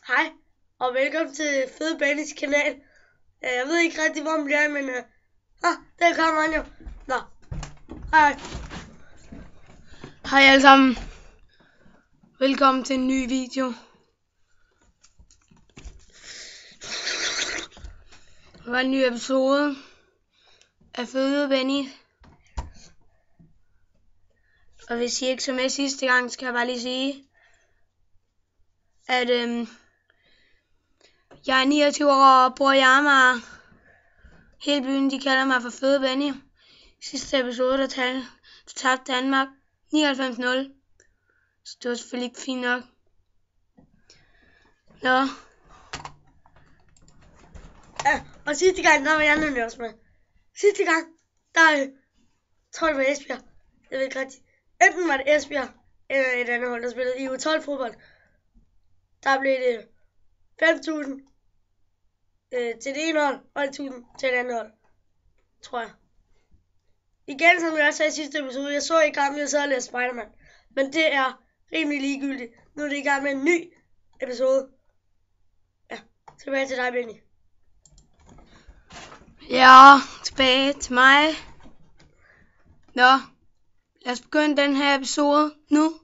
Hej, og velkommen til Fede Bennys kanal. Jeg ved ikke rigtig, hvor man er, men der kommer han jo. Nå, hej. Hej alle sammen. Velkommen til en ny video. Det var en ny episode af Fede Benny. Og hvis I ikke så med sidste gang, skal jeg bare lige sige, at jeg er 29 år og bor i Amager. Hele byen, de kalder mig for Fede Benny. I sidste episode, der tabte Danmark 99-0. Så det var selvfølgelig ikke fint nok. Nå. Ja, og sidste gang, der var jeg nemlig også med. Sidste gang, der tror jeg, det var Esbjerg. Jeg ved ikke rigtig. Enten var det Esbjerg, eller et andet hold, der spillede i U12 fodbold. Der blev det 5.000 til det ene hold, og 1.000 til det andet hold. Tror jeg. Igen, som jeg også sagde i sidste episode, jeg så i gang, jeg sad og læste Spider-Man. Men det er rimelig ligegyldigt. Nu er det i gang med en ny episode. Ja, tilbage til dig, Benny. Ja, tilbage til mig. Nå, lad os begynde den her episode nu.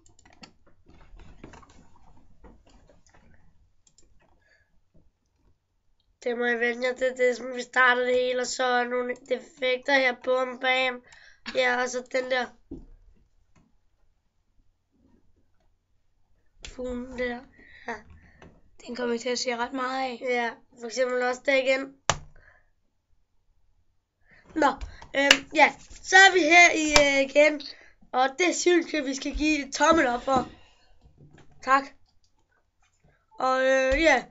Det må jeg vente jer til, det er som vi starter det hele, og så er nogle defekter her, bum, bam. Ja, og så den der fuglen der. Ja. Den kommer jeg til at se ret meget af. Ja, for eksempel også der igen. Nå, ja, så er vi her igen, og det synes jeg, vi skal give et tommel op for. Tak. Og ja,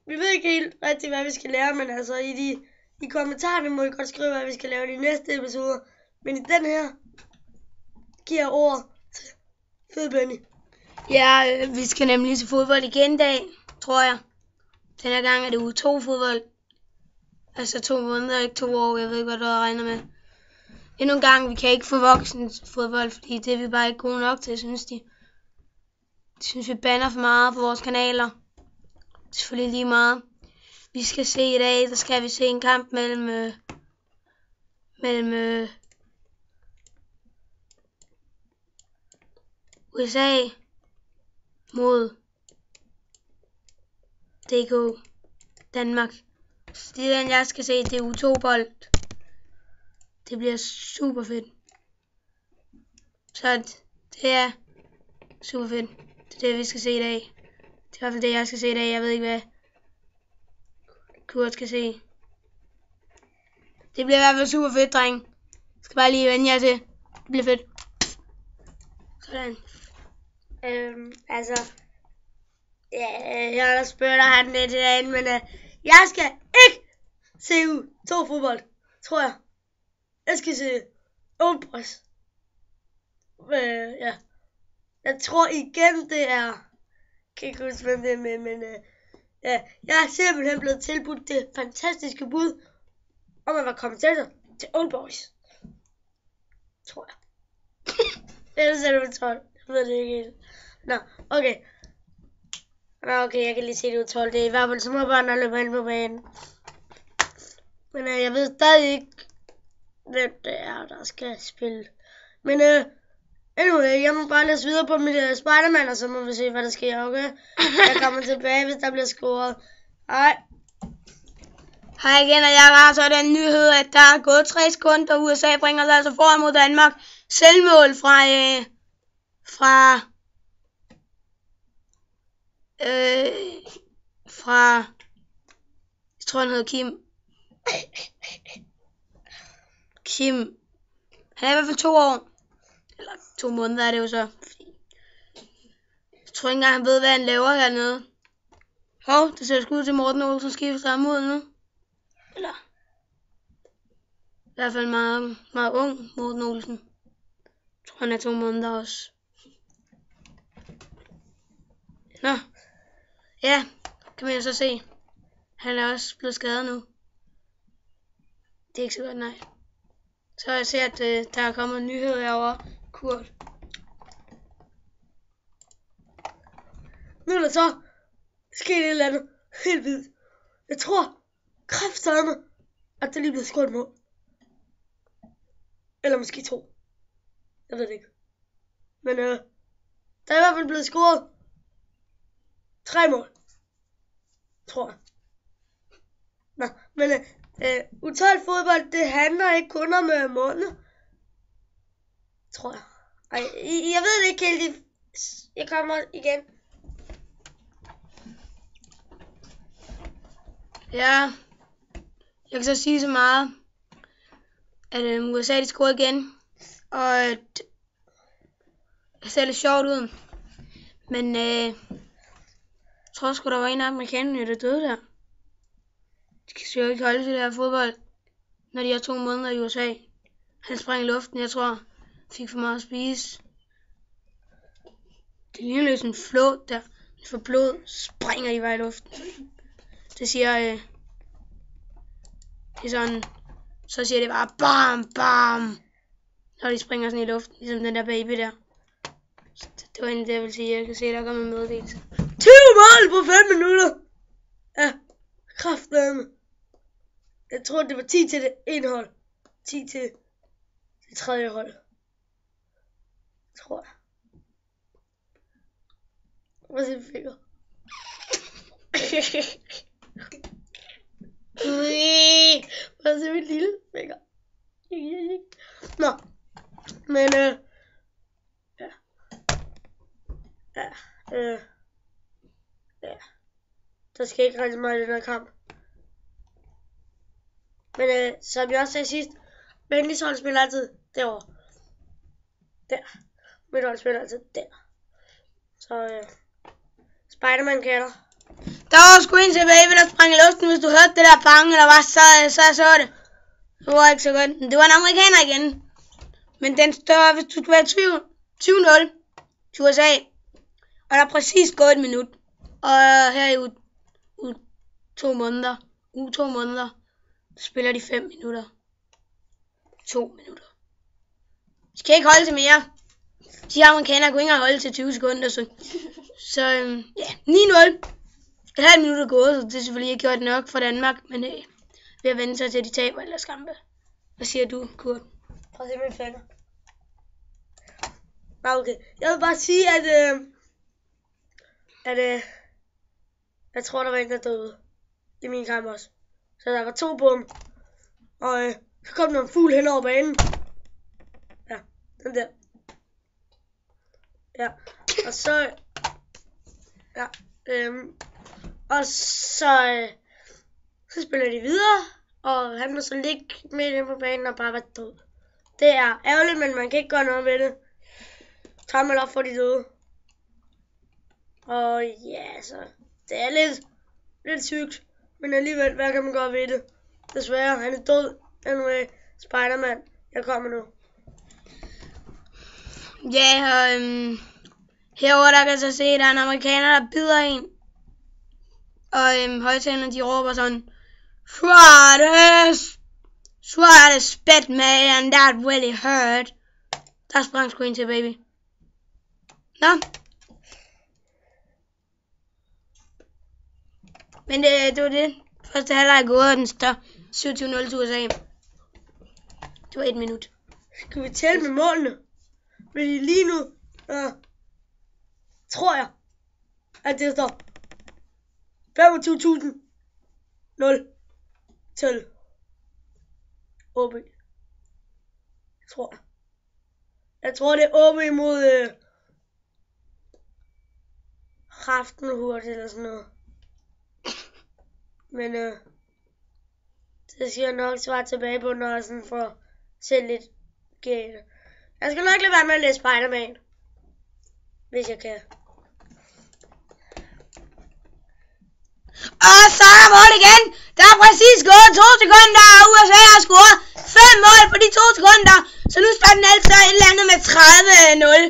vi ved ikke helt rigtig, hvad vi skal lave, men altså i kommentarerne må I godt skrive, hvad vi skal lave i de næste episoder. Men i den her giver jeg ordet til Fede Benny. Ja, vi skal nemlig til fodbold igen i dag, tror jeg. Den her gang er det uge 2 fodbold. Altså 2 måneder, ikke 2 år. Jeg ved ikke, hvad du regner med. Endnu en gang, vi kan ikke få voksens fodbold, fordi det er vi bare ikke gode nok til, synes de. De synes, vi banner for meget på vores kanaler. Det er selvfølgelig lige meget. Vi skal se i dag, der skal vi se en kamp mellem USA mod DK Danmark. Så det er den, jeg skal se. Det er U2-bold. Det bliver super fedt. Så det er super fedt. Det er det, vi skal se i dag. Det er i hvert fald det, jeg skal se i dag. Jeg ved ikke, hvad Kurt skal se. Det bliver i hvert fald super fedt, dreng. Jeg skal bare lige vende jer til. Det bliver fedt. Sådan. Altså, ja, jeg spørger han lidt i dag, men jeg skal ikke se U2 fodbold, tror jeg. Jeg skal se Old Boys. Ja. Jeg tror igen, det er... Kan ikke huske, hvem det er med, men... ja, jeg er simpelthen blevet tilbudt det fantastiske bud om at være kommentator til Old Boys. Tror jeg. Ellers er det med 12. Jeg ved det ikke helt. Nå, okay. Nå, okay, jeg kan lige se det ud 12. Det er i hvert fald små børn, der løber ind på banen. Men jeg ved stadig ikke, hvem det er, der skal spille. Men anyway, jeg må bare læse videre på mit Spider-Man, og så må vi se, hvad der sker, okay? Jeg kommer tilbage, hvis der bliver scoret. Hej. Hej igen, og jeg har så den nyhed, at der er gået 3 sekunder, og USA bringer sig altså foran mod Danmark. Selvmål fra jeg tror han hedder Kim. Han er i hvert fald 2 år. Eller 2 måneder er det jo så. Jeg tror ikke engang han ved, hvad han laver hernede. Det ser sgu ud til Morten Olsen skifter ham ud nu. Eller i hvert fald meget, meget ung Morten Olsen. Jeg tror han er 2 måneder også. Nå. Ja, kan man jo så se. Han er også blevet skadet nu. Det er ikke så godt, nej. Så jeg ser, at der er kommet en nyhed herovre. Kurt. Nu er der så sket et eller andet helt vildt. Jeg tror kraftedeme, at det lige blev scoret mål. Eller måske 2. Jeg ved det ikke. Men der er i hvert fald blevet scoret 3 mål. Tror jeg. Nå, men U12 fodbold, det handler ikke kun om målene. Tror jeg. Ej, jeg ved det ikke helt. Jeg kommer igen. Ja, jeg kan så sige så meget, at USA de scorede igen, og det ser lidt sjovt ud. Men jeg tror sgu, der var en af amerikanerne, der døde der. De kan jo ikke holde til det her fodbold, når de har 2 måneder i USA. Han sprang i luften, jeg tror, fik for meget at spise. Det ligner lidt sådan en flåt der. For blod springer de bare i luften. Det siger, det er sådan, så siger det bare bam, bam, når de springer sådan i luften, ligesom den der baby der. Så det var egentlig det, jeg ville sige. Jeg kan se, der kommer meddelelse. 20 mål på 5 minutter! Ja, kraftedeme. Jeg tror, det var 10 til det ene hold. 10 til det tredje hold. Tror jeg. Hvad siger du, finger? Hvad siger min lille finger? Nå. Men ja. Der skal ikke rigtig meget i den her kamp. Men som jeg også sagde sidst, Bentley's hold spiller altid derovre. Der. Mit hold spiller altid der. Så Spider-Man kalder. Der var sgu en til baby, der sprang i luften, hvis du hørte det der pang, eller hvad, så det. Det var ikke så godt. Det var en amerikaner igen. Men den større, hvis du skulle være 20-0 til USA. Og der er præcis gået 1 minut. Og her i uge 2 måneder, spiller de 5 minutter. 2 minutter. De kan ikke holde til mere. De amerikanere kunne ikke engang holde til 20 sekunder. Så ja, 9-0. Et halvt minut er gået, så det er selvfølgelig ikke gjort nok for Danmark. Men ved at vende sig til, at de taber ellers kampe. Hvad siger du, Kurt? Prøv at se mine fænger. Okay. Jeg vil bare sige, at jeg tror, der var en, der døde i min kamp også. Så der var 2 på dem. Og så kom der en fugl hen over banen. Ja, den der. Ja, og så... Ja, og så spiller de videre. Og han må så ligge midt inde på banen og bare være død. Det er ærgerligt, men man kan ikke gøre noget ved det. Tommel op for de døde. Og ja, så det er lidt sygt. Men alligevel, hvad kan man gøre ved det? Desværre, han er død. Anyway, Spider-Man, jeg kommer nu. Ja, og herovre der kan så se, at der er en amerikaner, der bider en. Og højtalerne, de råber sådan, Suarez spit me, and that really hurt. Der sprang sgu en til, baby. Nå. Men det var det. Første halvleg er gået, og den står 27-0 til USA. Det var 1 minut. Skal vi tælle med målene? Men lige nu, tror jeg, at det står 25.000 til OB. Jeg tror det er OB imod Raftenhurt eller sådan noget. Men det skal jeg nok svare tilbage på, når jeg sådan får selv lidt gæld. Jeg skal nok lade være med at læse Spider-Man, hvis jeg kan. Og så er der mål igen. Der er præcis gået 2 sekunder, og USA har scoret 5 mål på de 2 sekunder. Så nu står den altså et eller andet med 30-0.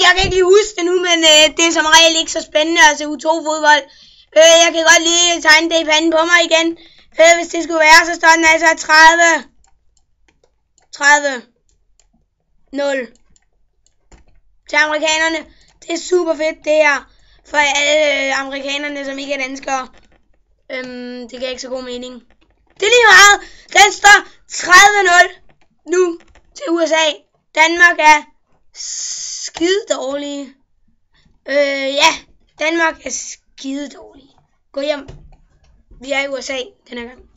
Jeg kan ikke lige huske det nu, men det er som regel ikke så spændende at se U2-fodbold. Jeg kan godt lige tegne det i panden på mig igen. Hvis det skulle være, så står den altså 30-0 til amerikanerne. Det er super fedt det her. For amerikanerne, som ikke er danskere. Det gav ikke så god mening. Det er lige meget. Den står 30-0 nu til USA. Danmark er skide dårlige. Ja, Danmark er skide dårlige. Gå hjem. Vi er i USA denne gang.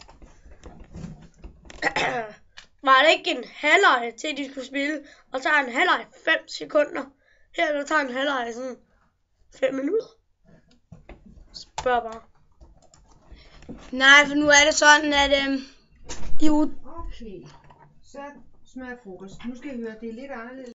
Var det ikke en halvleg til, de skulle spille? Og tager en halvleg 5 sekunder. Her der tager en halvleg sådan 5 minutter. Spørg bare. Nej, for nu er det sådan, at Okay, så smager frokost. Nu skal I høre, det er lidt anderledes.